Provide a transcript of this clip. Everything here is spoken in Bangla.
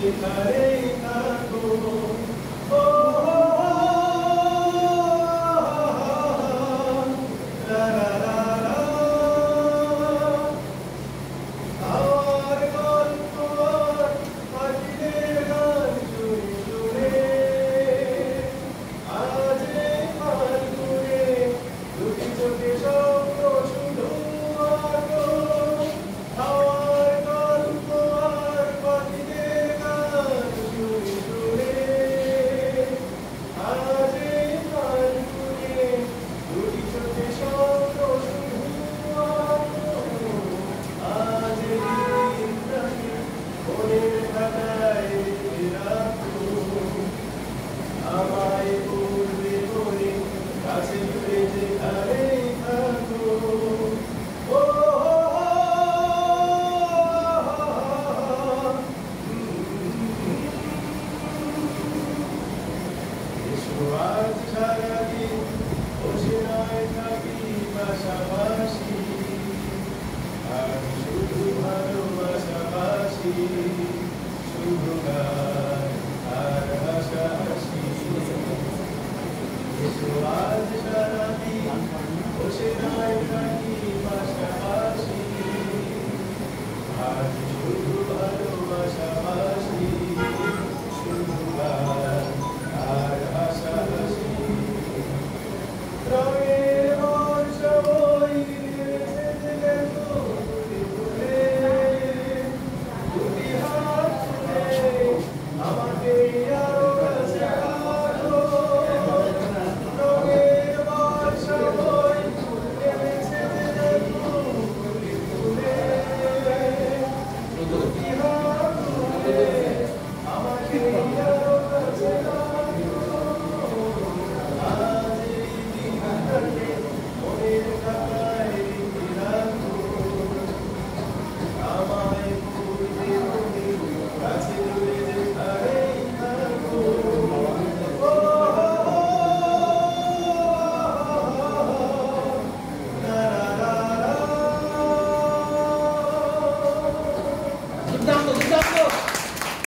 যেখানেই থাকো ও লা লা লা লা আমার গল্প আর পাখিদের গান শুনে শুনে আজ এই ফাল্গুনে দুটি চোখে স্বপ্ন শুধু আঁকো আমার গল্প আর পাখিদের গান শুনে শুনে আজ এই ফাল্গুনে দুটি চোখে স্বপ্ন শুধু আঁকো আজ এই দিনটাকে মনের খাতায় লিখে রাখো আমায় পূর্বে করে কাছে দূরে যেখানেই থাকো ও এসো আজ সারাদিন বসে নয় থাকি পাশাপাশি আজ শুধু ভালোবাসাবাসি শুধু গান আর হাসাহাসি এসো আজ সারাদিন বসে নয় থাকি পাশাপাশি আজ শুধু ভালোবাসাবাসি